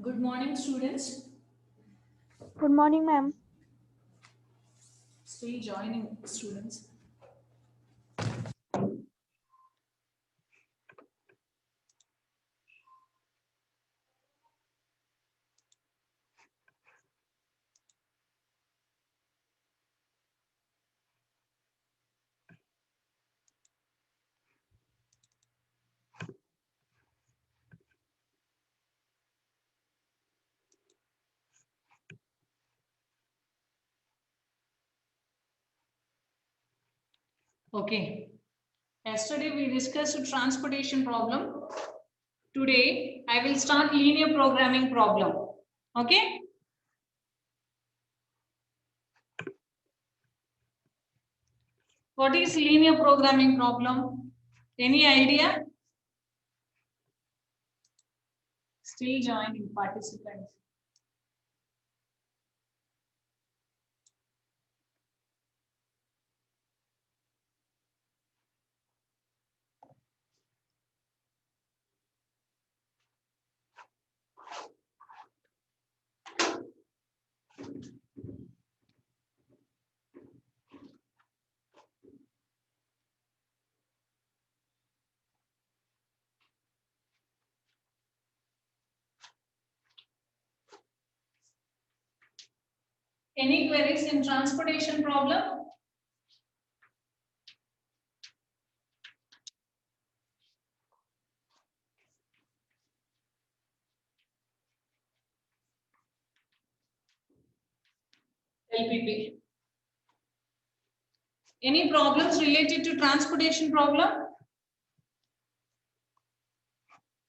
Good morning, students. Good morning, ma'am. Still joining, students. Okay. Yesterday we discussed transportation problem. Today I will start linear programming problem. Okay. What is linear programming problem? Any idea? Still joining participants. Any queries in transportation problem? LPP. Any problems related to transportation problem?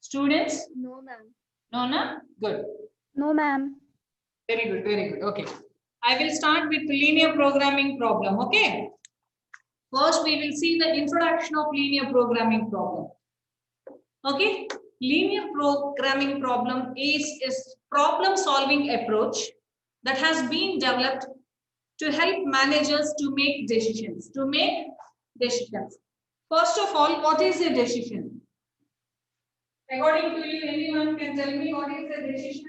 Students? No, ma'am. No, no? Good. No, ma'am. Very good, very good. Okay. I will start with linear programming problem. Okay. First, we will see the introduction of linear programming problem. Okay. Linear programming problem is problem solving approach that has been developed to help managers to make decisions. First of all, what is a decision? According to you, anyone can tell me what is a decision?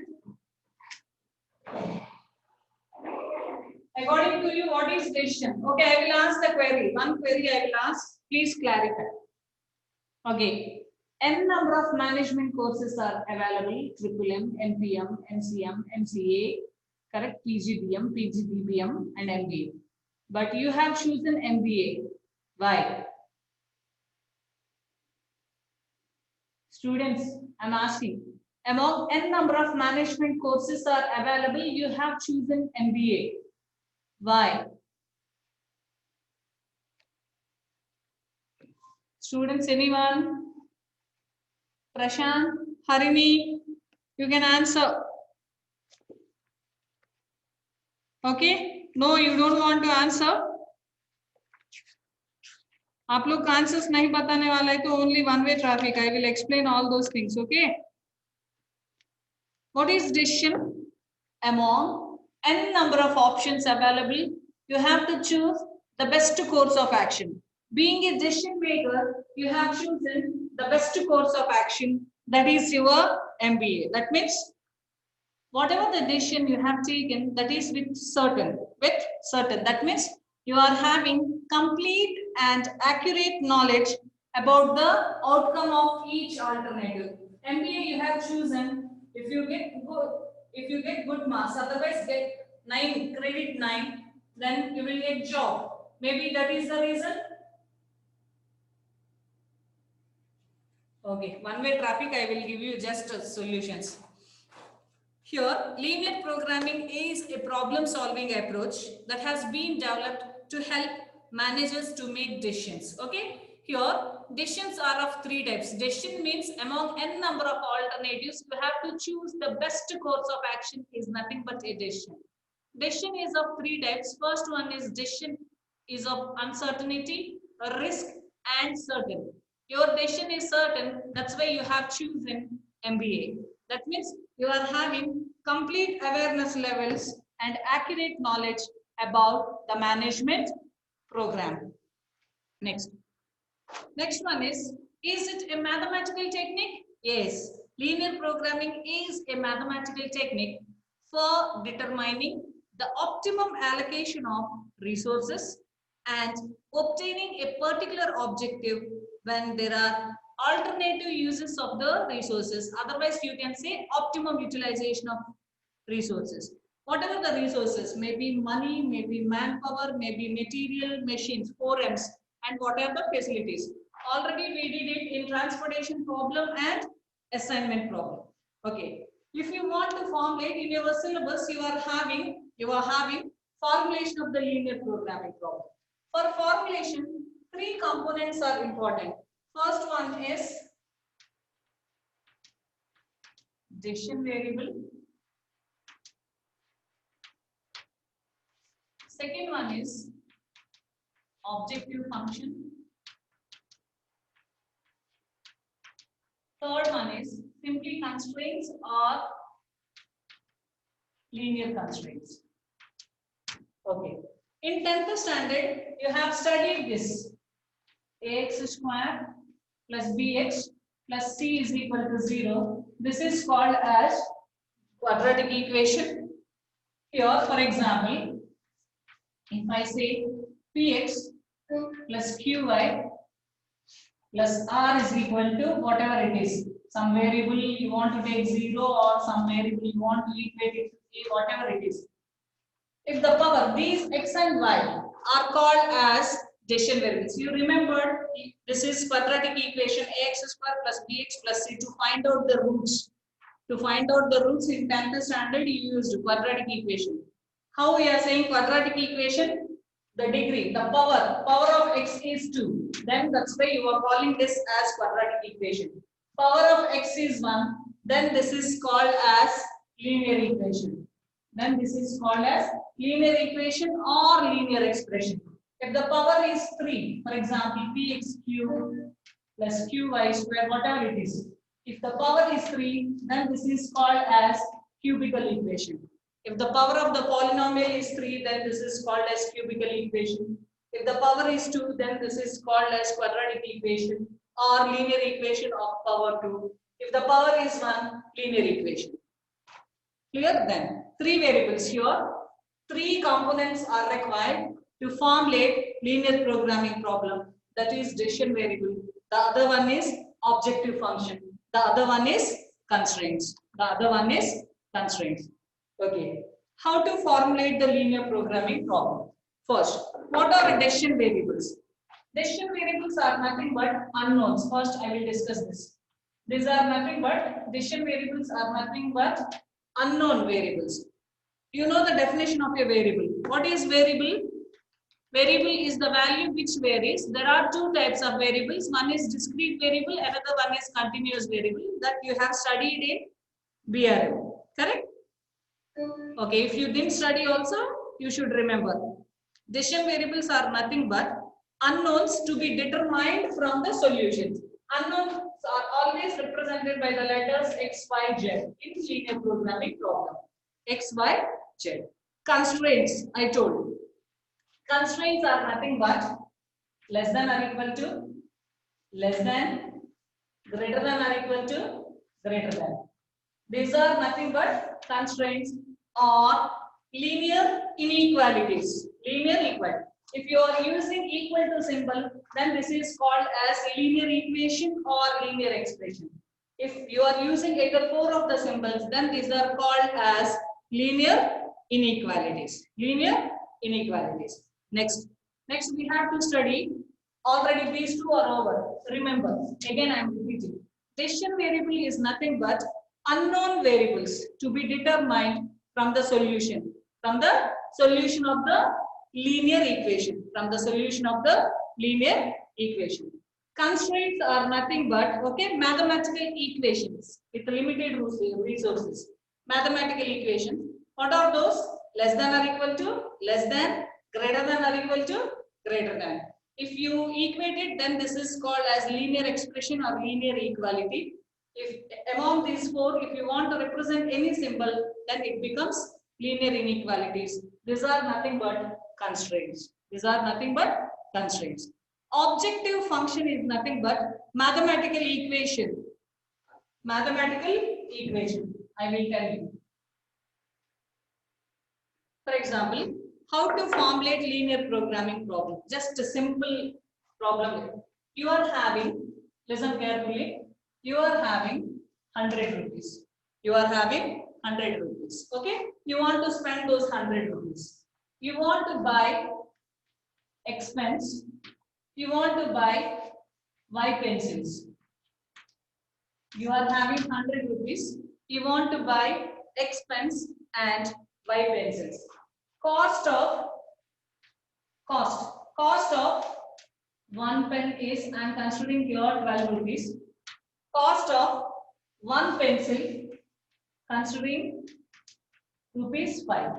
According to you, what is decision? Okay, I will ask the query. One query I will ask. Please clarify. Okay. N number of management courses are available. MMM, MPM, MCM, MCA, correct? PGBM, PGDBM, and MBA. But you have chosen MBA. Why? Students, I'm asking. Among N number of management courses are available, you have chosen MBA. Why? Students, anyone? Prashant, Harini, you can answer. Okay? No, you don't want to answer. आप लोग answers नहीं बताने वाला है तो only one way traffic. I will explain all those things. Okay? What is decision? Among n number of options available, you have to choose the best course of action. Being a decision maker, you have chosen the best course of action, that is your MBA. That means whatever the decision you have taken, that is with certain. That means you are having complete and accurate knowledge about the outcome of each alternative. MBA you have chosen. If you get good marks, otherwise get 9, credit 9, then you will get job. Maybe that is the reason. Okay, one-way traffic, I will give you just solutions. Here, linear programming is a problem-solving approach that has been developed to help managers to make decisions. Okay, here decisions are of 3 types. Decision means among n number of alternatives, you have to choose the best course of action is nothing but a decision. Decision is of 3 types. First one is decision is of uncertainty, risk, and certain. Your decision is certain, that's why you have chosen MBA. That means you are having complete awareness levels and accurate knowledge about the management program. Next one is it a mathematical technique? Yes, linear programming is a mathematical technique for determining the optimum allocation of resources and obtaining a particular objective when there are alternative uses of the resources. Otherwise, you can say optimum utilization of resources. Whatever the resources, maybe money, maybe manpower, maybe material, machines, 4Ms, and whatever the facilities. Already we did it in transportation problem and assignment problem. Okay. If you want to formulate in your syllabus, you are having formulation of the linear programming problem. For formulation, 3 components are important. First one is decision variable. Second one is objective function. Third one is simply constraints or linear constraints. Okay. In 10th standard, you have studied this. Ax square plus bx plus c is equal to 0. This is called as quadratic equation. Here, for example, if I say px plus qy plus r is equal to whatever it is, some variable you want to take 0 or some variable you want to equate it to a, whatever it is. If the power, these x and y are called as decision variables. You remember this is quadratic equation ax square plus bx plus c to find out the roots. To find out the roots in 10th standard, you used quadratic equation. How we are saying quadratic equation? The degree, the power of x is 2. Then that's why you are calling this as quadratic equation. Power of x is 1. Then this is called as linear equation. Then this is called as linear equation or linear expression. If the power is 3, for example, px cube plus qy square, whatever it is. If the power is 3, then this is called as cubical equation. If the power of the polynomial is 3, then this is called as cubical equation. If the power is 2, then this is called as quadratic equation or linear equation of power 2. If the power is 1, linear equation. Clear then? 3 variables here. 3 components are required to formulate linear programming problem. That is decision variable. The other one is objective function. The other one is constraints. The other one is constraints. Okay. How to formulate the linear programming problem? First, what are decision variables? Decision variables are nothing but unknowns. First, I will discuss this. These are nothing but decision variables are nothing but unknown variables. You know the definition of a variable. What is variable? Variable is the value which varies. There are 2 types of variables. One is discrete variable, another one is continuous variable that you have studied in BRM. Correct? Okay, if you didn't study also, you should remember. Decision variables are nothing but unknowns to be determined from the solutions. Unknowns are always represented by the letters x, y, z in linear programming problem. X, y, z. Constraints, I told you. Constraints are nothing but less than or equal to, less than, greater than or equal to, greater than. These are nothing but constraints or linear inequalities. Linear equality. If you are using equal to symbol, then this is called as linear equation or linear expression. If you are using either 4 of the symbols, then these are called as linear inequalities. Linear inequalities. Next we have to study. Already these 2 are over. Remember, again I am repeating. Decision variable is nothing but unknown variables to be determined from the solution. From the solution of the linear equation. From the solution of the linear equation. Constraints are nothing but mathematical equations with limited resources. Mathematical equations. What are those? Less than or equal to, less than, greater than or equal to, greater than. If you equate it, then this is called as linear expression or linear equality. If among these 4, if you want to represent any symbol, then it becomes linear inequalities. These are nothing but constraints. These are nothing but constraints. Objective function is nothing but mathematical equation. Mathematical equation, I will tell you. For example, how to formulate linear programming problem. Just a simple problem. You are having, listen carefully, you are having 100 rupees. You are having 100 rupees. Okay? You want to spend those 100 rupees. You want to buy expense. You want to buy Y pencils. You are having 100 rupees. You want to buy expense and Y pencils. Cost of 1 pen is, I am considering here 12 rupees. Cost of 1 pencil considering rupees 5.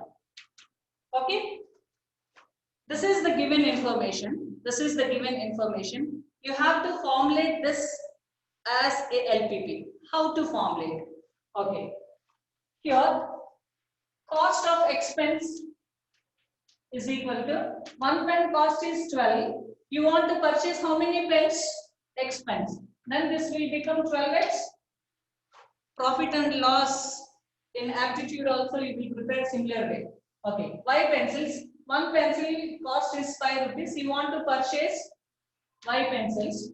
Okay. This is the given information. This is the given information. You have to formulate this as a LPP. How to formulate? Okay. Here, cost of expense is equal to 1 pen cost is 12. You want to purchase how many pens? Expense. Then this will become 12x. Profit and loss in aptitude also you will prepare similar way. Okay. Y pencils. 1 pencil cost is 5 rupees. You want to purchase Y pencils.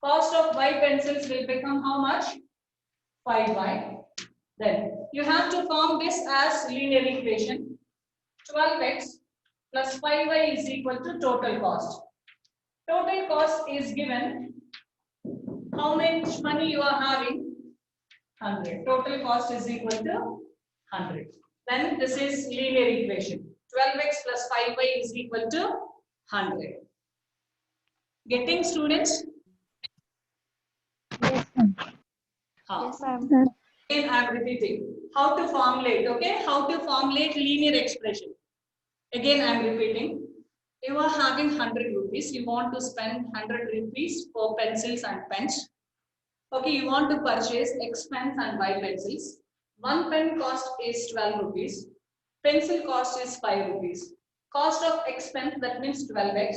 Cost of Y pencils will become how much? 5y. Then you have to form this as linear equation. 12x plus 5y is equal to total cost. Total cost is given. How much money you are having? 100. Total cost is equal to 100. Then this is linear equation. 12x plus 5y is equal to 100. Getting, students? Yes, ma'am. Yes, ma'am. Again, I am repeating. How to formulate, okay? How to formulate linear expression. Again, I am repeating. You are having 100 rupees. You want to spend 100 rupees for pencils and pens. Okay, you want to purchase X pens and Y pencils. One pen cost is 12 rupees. Pencil cost is 5 rupees. Cost of X pen, that means 12x.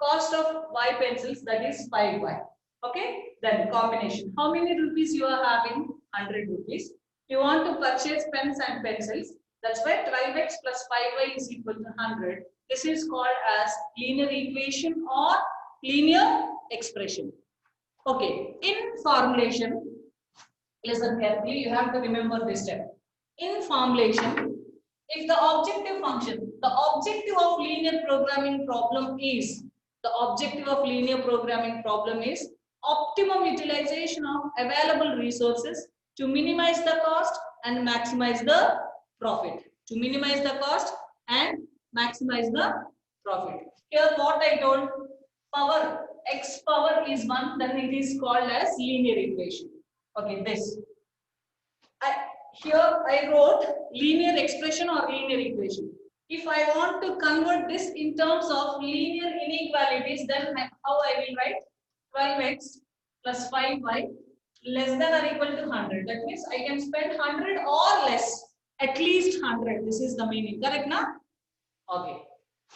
Cost of Y pencils, that is 5y. Okay, then combination. How many rupees you are having? 100 rupees. You want to purchase pens and pencils. That's why 12x plus 5y is equal to 100. This is called as linear equation or linear expression. Okay, in formulation, listen carefully, you have to remember this step. In formulation, if the objective function, the objective of linear programming problem is, optimum utilization of available resources to minimize the cost and maximize the profit. To minimize the cost and maximize the profit. Here what I told, power x power is 1, then it is called as linear equation. Okay, this. Here I wrote linear expression or linear equation. If I want to convert this in terms of linear inequalities, then how I will write? 12x plus 5y less than or equal to 100. That means I can spend 100 or less, at least 100. This is the meaning. Correct now? Okay.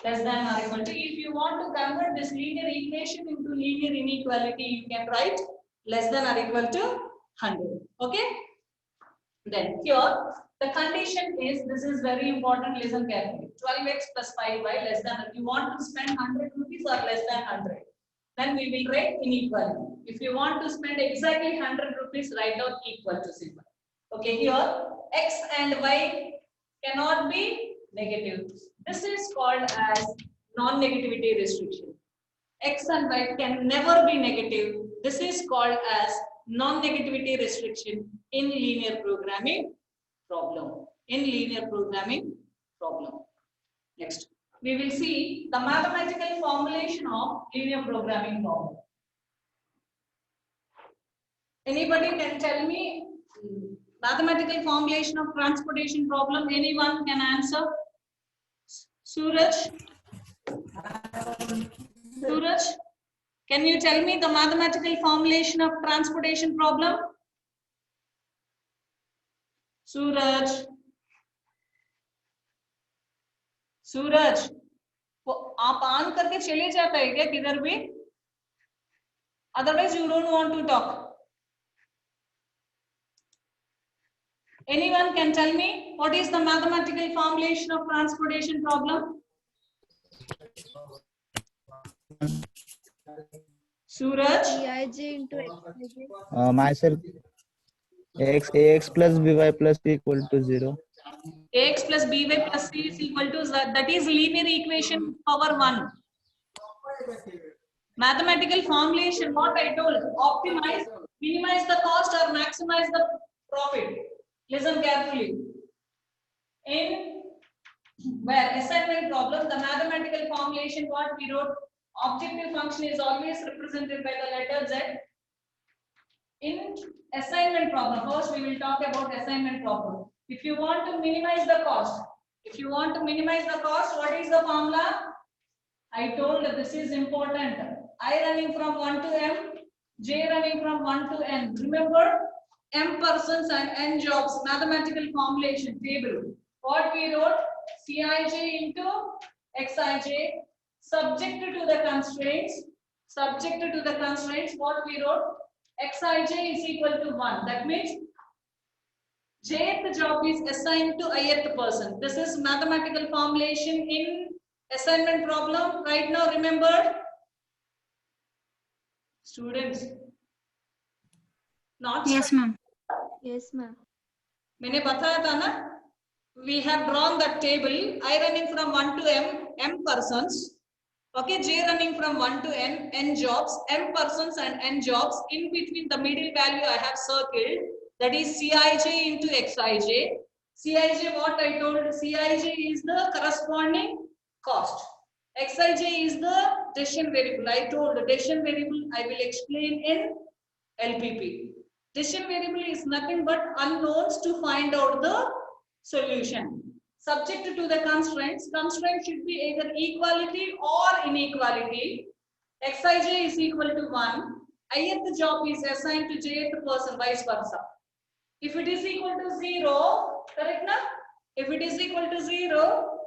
Less than or equal to. If you want to convert this linear equation into linear inequality, you can write less than or equal to 100. Okay. Then here the condition is, this is very important, listen carefully. 12x plus 5y less than, if you want to spend 100 rupees or less than 100, then we will write inequality. If you want to spend exactly 100 rupees, write down equal to symbol. Okay, here x and y cannot be negative. This is called as non-negativity restriction. X and Y can never be negative. This is called as non-negativity restriction in linear programming problem. Next, we will see the mathematical formulation of linear programming problem. Anybody can tell me mathematical formulation of transportation problem? Anyone can answer? Suraj? Suraj? Can you tell me the mathematical formulation of transportation problem? Suraj? सूरज वो आप on करके चले जाता है क्या किधर भी? Otherwise you don't want to talk. Anyone can tell me what is the mathematical formulation of transportation problem? Suraj? Ej into xij. Myself, ax plus by plus c equal to 0. Ax plus by plus c is equal to, that is linear equation power 1. Mathematical formulation, what I told, optimize, minimize the cost or maximize the profit. Listen carefully. In where assignment problem, the mathematical formulation what we wrote, objective function is always represented by the letter Z. In assignment problem, first we will talk about assignment problem. If you want to minimize the cost, what is the formula? I told that this is important. I running from 1 to m, j running from 1 to n. Remember, m persons and n jobs, mathematical formulation table. What we wrote, Cij into Xij, subjected to the constraints, what we wrote, Xij is equal to 1. That means jth job is assigned to ith person. This is mathematical formulation in assignment problem. Right now, remember, students. Not Yes, ma'am. Yes, ma'am. मैंने बताया था ना, we have drawn that table. I running from 1 to m persons. Okay, J running from 1 to n jobs, m persons and n jobs. In between the middle value I have circled, that is Cij into Xij. Cij, what I told, Cij is the corresponding cost. Xij is the decision variable. I told the decision variable I will explain in LPP. Decision variable is nothing but unknowns to find out the solution. Subject to the constraints, constraint should be either equality or inequality. Xij is equal to 1. Ith job is assigned to jth person, vice versa. If it is equal to 0, correct na? If it is equal to 0,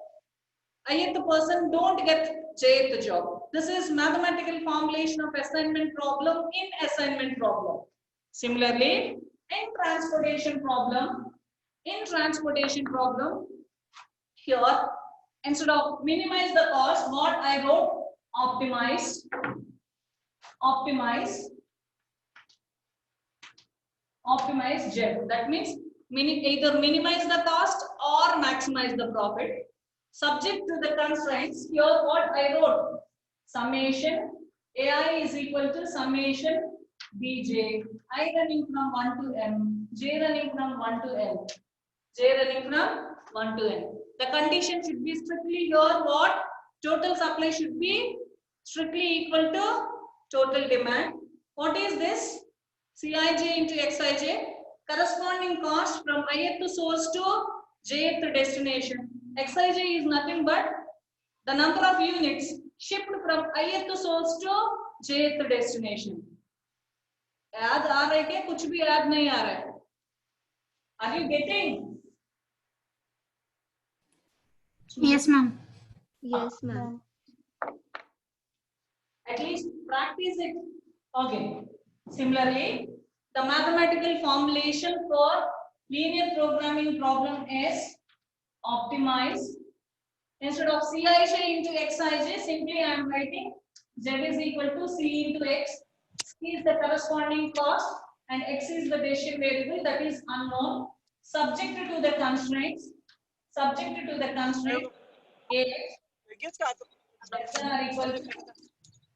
ith person don't get jth job. This is mathematical formulation of assignment problem in assignment problem. Similarly, in transportation problem, here, instead of minimize the cost, what I wrote, optimize, JET. That means either minimize the cost or maximize the profit. Subject to the constraints, here what I wrote, summation AI is equal to summation Bj, I running from 1 to m, j running from 1 to n, j running from 1 to n. The condition should be strictly here what? Total supply should be strictly equal to total demand. What is this? Cij into Xij, corresponding cost from ith source to jth destination. Xij is nothing but the number of units shipped from ith source to jth destination. Add आ रहा है क्या? कुछ भी add नहीं आ रहा है. Are you getting? Yes, ma'am. Yes, ma'am. At least practice it. Okay. Similarly, the mathematical formulation for linear programming problem is optimize. Instead of Cij into Xij, simply I am writing Z is equal to C into X. C is the corresponding cost and X is the decision variable that is unknown. Subjected to the constraints. Ax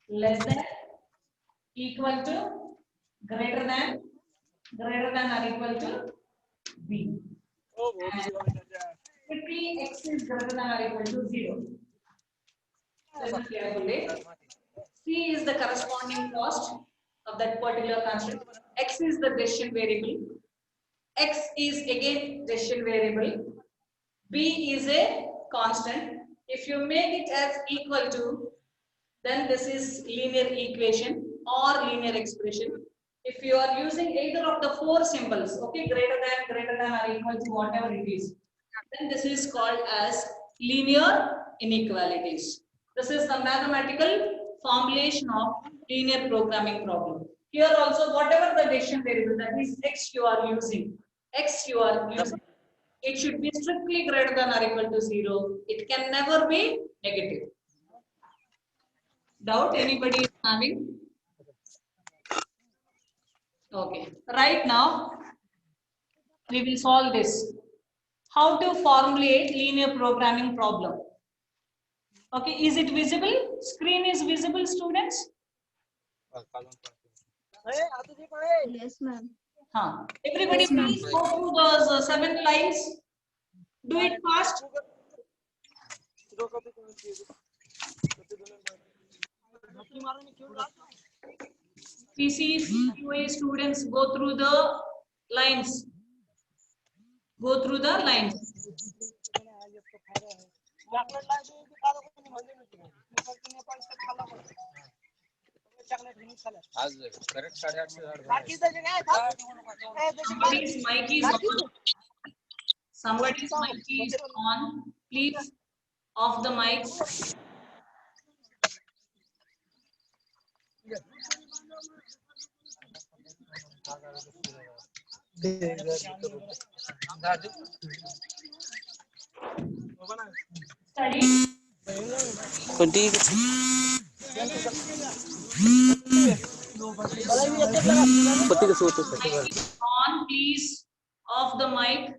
less than, equal to, greater than or equal to b. And quickly x is greater than or equal to 0. Listen carefully. C is the corresponding cost of that particular constraint. X is the decision variable. X is again decision variable. B is a constant. If you make it as equal to, then this is linear equation or linear expression. If you are using either of the four symbols, okay, greater than or equal to, whatever it is, then this is called as linear inequalities. This is the mathematical formulation of linear programming problem. Here also, whatever the decision variable, that is x you are using, it should be strictly greater than or equal to 0. It can never be negative. Doubt anybody is having? Okay. Right now, we will solve this. How to formulate linear programming problem. Okay, is it visible? Screen is visible, students? Yes, ma'am. Everybody please go through those 7 lines. Do it fast. PC, QA students, go through the lines. Go through the lines. Somebody's mic is on. Somebody's mic is on. Please off the mic. Study. On, please off the mic.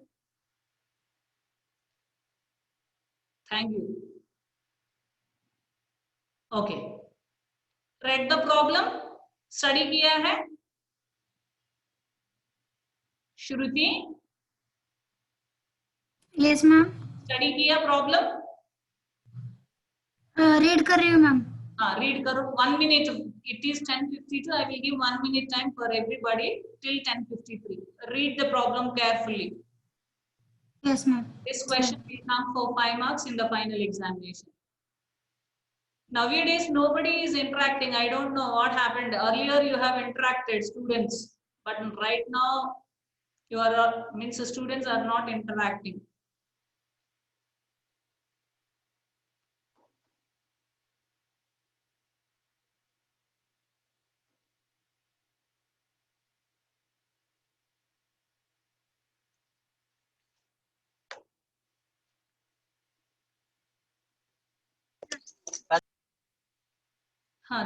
Thank you. Okay. Read the problem. Study किया है? श्रुति? Yes, ma'am. Study किया problem? Read कर रही हूँ ma'am. हाँ, read करो. 1 minute. It is 10:52. I will give 1 minute time for everybody till 10:53. Read the problem carefully. Yes, ma'am. This question will come for 5 marks in the final examination. Nowadays, nobody is interacting. I don't know what happened. Earlier, you have interacted, students, but right now, the students are not interacting.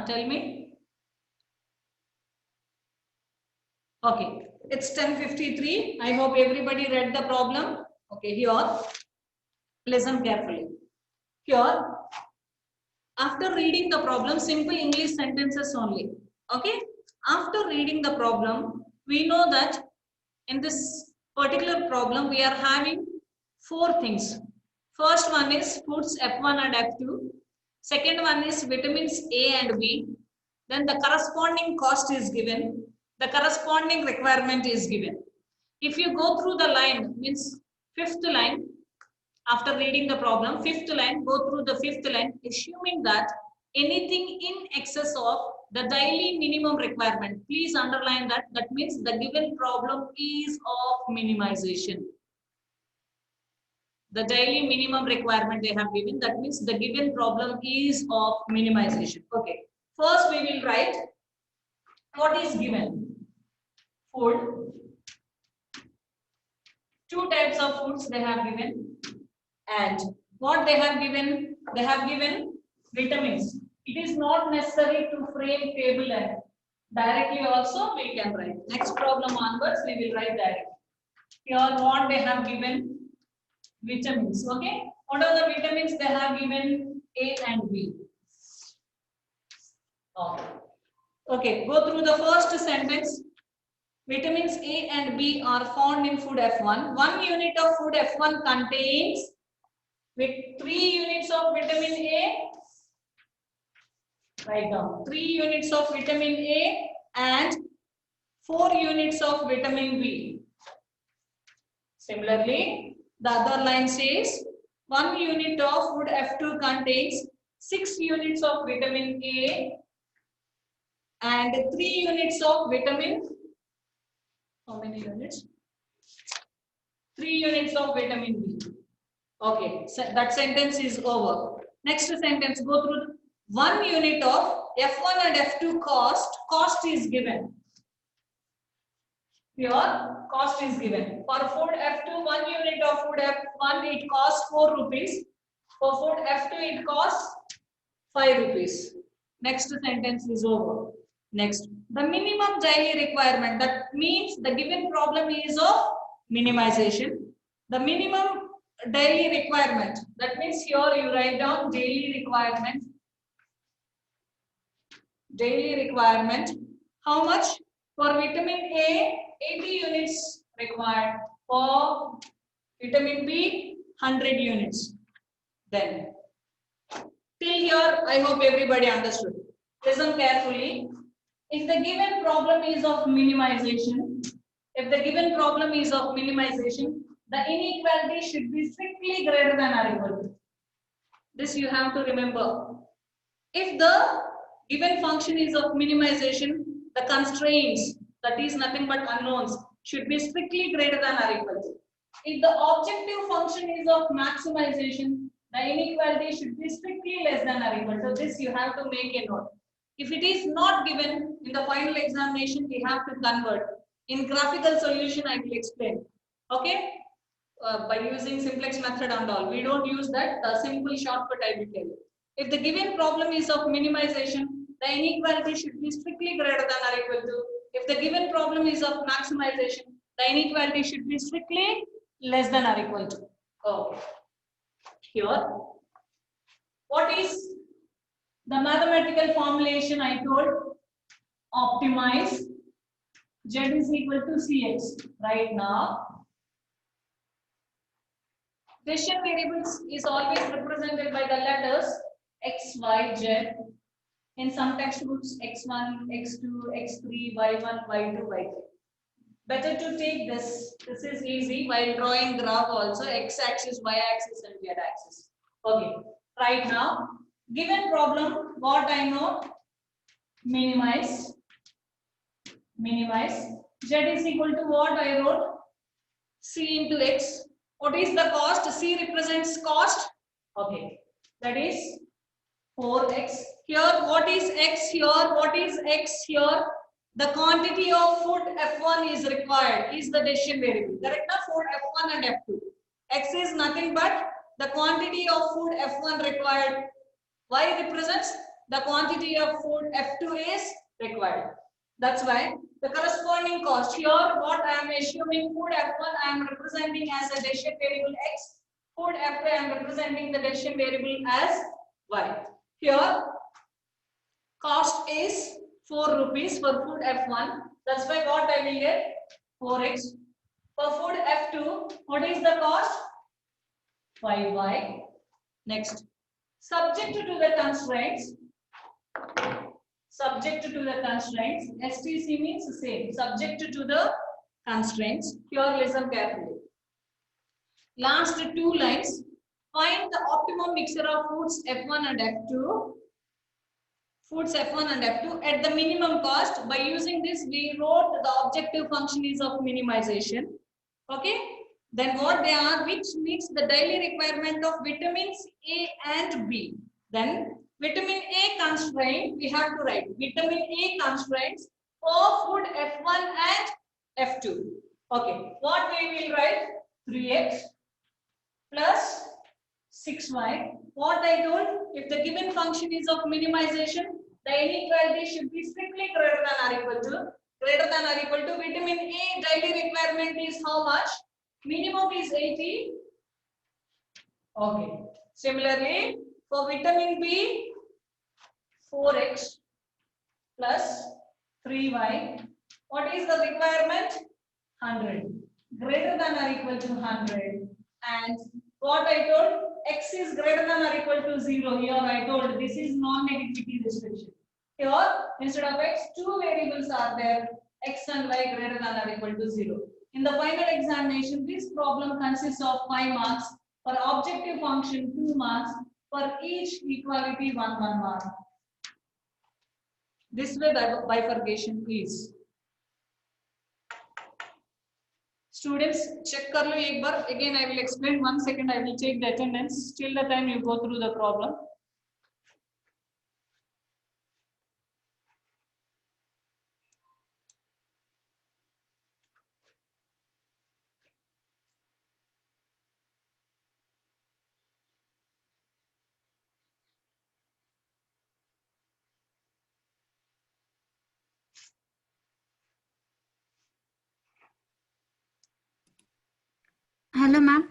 Tell me. Okay, it's 10:53. I hope everybody read the problem. Okay, here, listen carefully. Here, after reading the problem, simple English sentences only. Okay, after reading the problem, we know that in this particular problem, we are having 4 things. First one is foods F1 and F2. Second one is vitamins A and B. Then the corresponding cost is given. The corresponding requirement is given. If you go through the line, means 5th line, after reading the problem, 5th line, go through the 5th line, assuming that anything in excess of the daily minimum requirement. Please underline that. That means the given problem is of minimization. The daily minimum requirement they have given, that means the given problem is of minimization. Okay, first we will write what is given. Food. 2 types of foods they have given. And what they have given? They have given vitamins. It is not necessary to frame table and directly also we can write. Next problem onwards we will write directly. Here what they have given? Vitamins. Okay, what are the vitamins they have given? A and B. Okay, go through the first sentence. Vitamins A and B are found in food F1. 1 unit of food F1 contains with 3 units of vitamin A. Write down 3 units of vitamin A and 4 units of vitamin B. Similarly, the other line says 1 unit of food F2 contains 6 units of vitamin A and 3 units of vitamin. How many units? 3 units of vitamin B. Okay, so that sentence is over. Next sentence, go through 1 unit of F1 and F2 cost. Cost is given. Here, cost is given. For food F2, 1 unit of food F1, it costs 4 rupees. For food F2, it costs 5 rupees. Next sentence is over. Next, the minimum daily requirement. That means the given problem is of minimization. The minimum daily requirement. That means here you write down daily requirement. Daily requirement. How much? For vitamin A, 80 units required. For vitamin B, 100 units. Then, till here, I hope everybody understood. Listen carefully. If the given problem is of minimization, the inequality should be strictly greater than or equal to. This you have to remember. If the given function is of minimization, the constraints, that is nothing but unknowns, should be strictly greater than or equal to. If the objective function is of maximization, the inequality should be strictly less than or equal to. This you have to make a note. If it is not given in the final examination, we have to convert. In graphical solution, I will explain. Okay? By using simplex method and all. We don't use that. The simple shortcut I will tell you. If the given problem is of minimization, the inequality should be strictly greater than or equal to. If the given problem is of maximization, the inequality should be strictly less than or equal to. Okay. Here, What is the mathematical formulation I told? Optimize Z is equal to Cx. Right now, decision variables is always represented by the letters x, y, z. In some textbooks, x1, x2, x3, y1, y2, y3. Better to take this. This is easy while drawing graph also, x-axis, y-axis and z-axis. Okay. Right now, given problem, what I know? Minimize. Z is equal to what I wrote? C into x. What is the cost? C represents cost. Okay. That is 4x. Here, what is x here? What is x here? The quantity of food F1 is required is the decision variable. Correct? Food F1 and F2. X is nothing but the quantity of food F1 required. Y represents the quantity of food F2 is required. That's why the corresponding cost here, what I am assuming food F1 I am representing as a decision variable x. Food F2 I am representing the decision variable as y. Here, cost is 4 rupees for food F1. That's why what I will get? 4x. For food F2, what is the cost? 5y. Next. Subject to the constraints. Subject to the constraints. STC means the same. Subject to the constraints. Here, listen carefully. Last two lines. Find the optimum mixture of foods F1 and F2. Foods F1 and F2 at the minimum cost. By using this, we wrote the objective function is of minimization. Okay. Then what they are, which meets the daily requirement of vitamins A and B. Then vitamin A constraint, we have to write vitamin A constraints for food F1 and F2. Okay. What we will write? 3x plus 6y. What I told, if the given function is of minimization, the inequality should be strictly greater than or equal to. Greater than or equal to vitamin A daily requirement is how much? Minimum is 80. Okay. Similarly, for vitamin B, 4x plus 3y. What is the requirement? 100. Greater than or equal to 100. And what I told, x is greater than or equal to 0. Here I told this is non-negativity restriction. Here, instead of x, two variables are there, x and y greater than or equal to 0. In the final examination, this problem consists of 5 marks. For objective function, 2 marks. For each equality, 1 mark. This way the bifurcation is. Students, check kar lo ek bar. Again, I will explain. 1 second, I will take the attendance. Till the time you go through the problem. Hello ma'am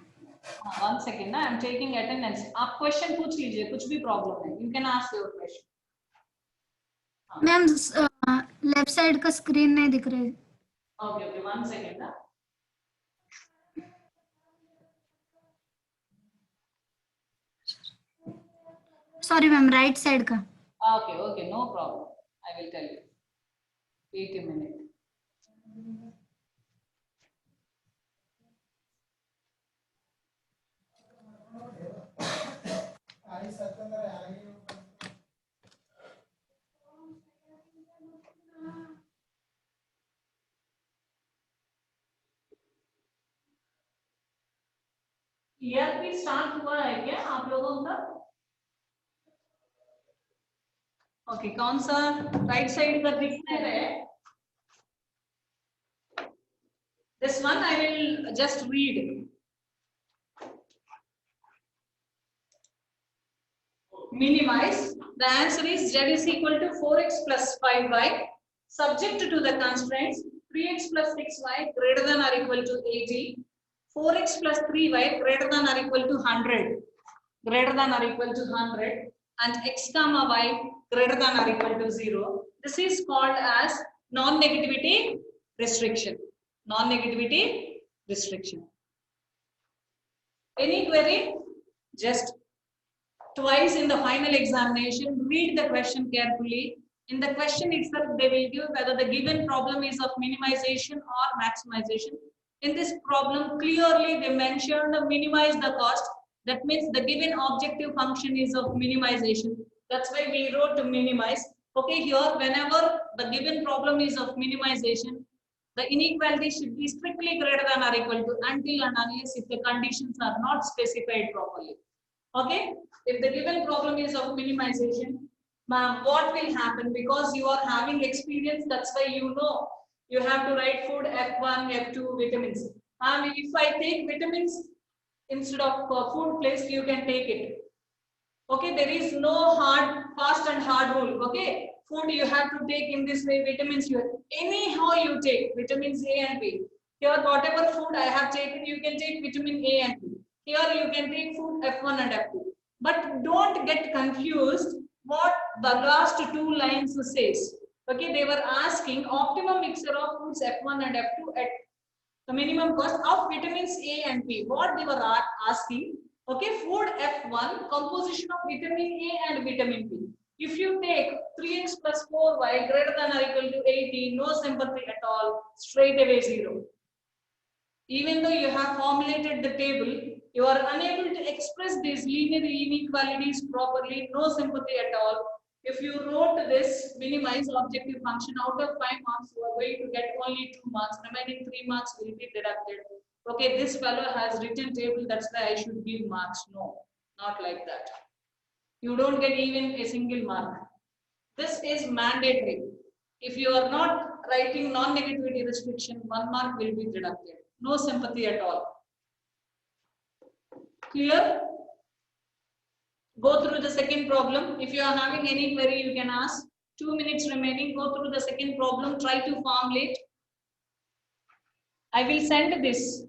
1 second ना, I am taking attendance. आप question पूछ लीजिए, कुछ भी problem है. You can ask your question. Ma'am left side का screen नहीं दिख रहा है. Okay, okay. 1 second ना. सॉरी मैम राइट साइड का. Okay, okay. No problem. I will tell you. 80 minutes. ERP start हुआ है क्या आप लोगों का? ओके, कौन सा राइट साइड का दिखने रहे? This one I will just read. Minimize. The answer is Z is equal to 4x plus 5y. Subject to the constraints 3x plus 6y greater than or equal to 80. 4x plus 3y greater than or equal to 100. greater than or equal to 100 and x comma y greater than or equal to 0. This is called as non-negativity restriction. Non-negativity restriction. Any query? Just twice in the final examination, read the question carefully. In the question itself, they will give whether the given problem is of minimization or maximization. In this problem, clearly they mentioned minimize the cost. That means the given objective function is of minimization. That's why we wrote to minimize. Okay, here whenever the given problem is of minimization, the inequality should be strictly greater than or equal to until and unless if the conditions are not specified properly. Okay, if the given problem is of minimization, ma'am, what will happen? Because you are having experience, that's why you know you have to write food F1, F2, vitamins. Ma'am, if I take vitamins instead of food place, you can take it. Okay, there is no hard, fast and hard rule. Okay, food you have to take in this way, vitamins you anyhow you take vitamins A and B. Here, whatever food I have taken, you can take vitamin A and B. Here you can take food F1 and F2. But don't get confused what the last two lines says. Okay, they were asking optimum mixture of foods F1 and F2 at the minimum cost of vitamins A and B. What they were asking, okay, food F1, composition of vitamin A and vitamin B. If you take 3x plus 4y greater than or equal to 80, no sympathy at all, straight away 0. Even though you have formulated the table, you are unable to express these linear inequalities properly, no sympathy at all. If you wrote this minimize objective function out of 5 marks, you are going to get only 2 marks. Remaining 3 marks will be deducted. Okay, this fellow has written table, that's why I should give marks. No, not like that. You don't get even a single mark. This is mandatory. If you are not writing non-negativity restriction, 1 mark will be deducted. No sympathy at all. Clear? Go through the second problem. If you are having any query, you can ask. 2 minutes remaining. Go through the second problem. Try to formulate. I will send this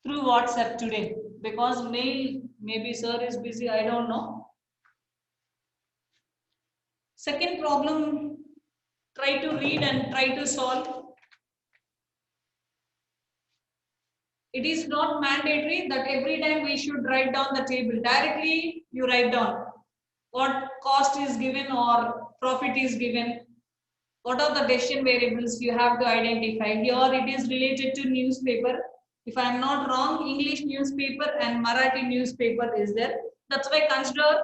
through WhatsApp today because mail, maybe sir is busy. I don't know. Second problem, try to read and try to solve. It is not mandatory that every time we should write down the table. Directly you write down what cost is given or profit is given. What are the decision variables you have to identify. Here it is related to newspaper. If I am not wrong, English newspaper and Marathi newspaper is there. That's why consider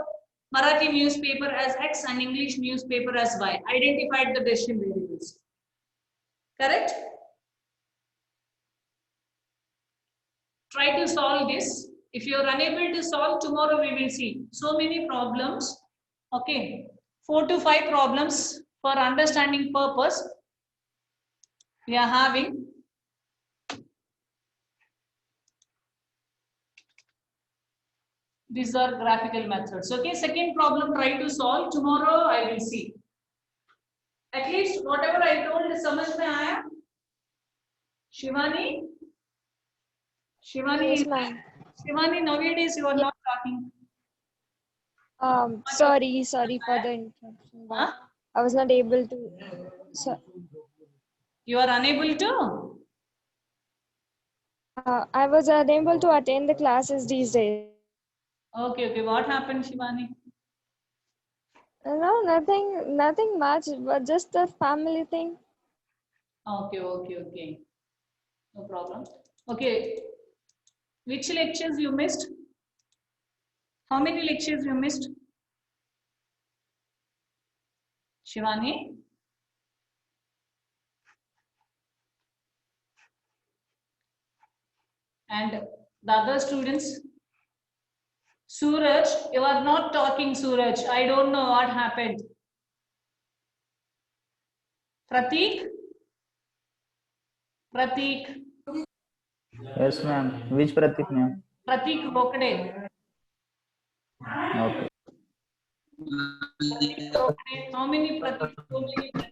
Marathi newspaper as X and English newspaper as Y. Identified the decision variables. Correct? Try to solve this. If you are unable to solve, tomorrow we will see. So many problems. Okay. 4 to 5 problems for understanding purpose. We are having. These are graphical methods. Okay. Second problem, try to solve. Tomorrow I will see. At least whatever I told, समझ में आया? Shivani? Shivani, Yes, Shivani, nowadays you are not talking. sorry for the interruption. Huh? I was not able to. You are unable to? I was unable to attend the classes these days. Okay. What happened, Shivani? No, nothing much, but just the family thing. Okay. No problem. Okay. Which lectures you missed? How many lectures you missed? Shivani? And the other students? Suraj, you are not talking, Suraj. I don't know what happened. Prateek? Yes, ma'am. Which Pratik, ma'am? Prateek Rokade. Okay. Prateek Rokade. How many Prateek? So many Prateek.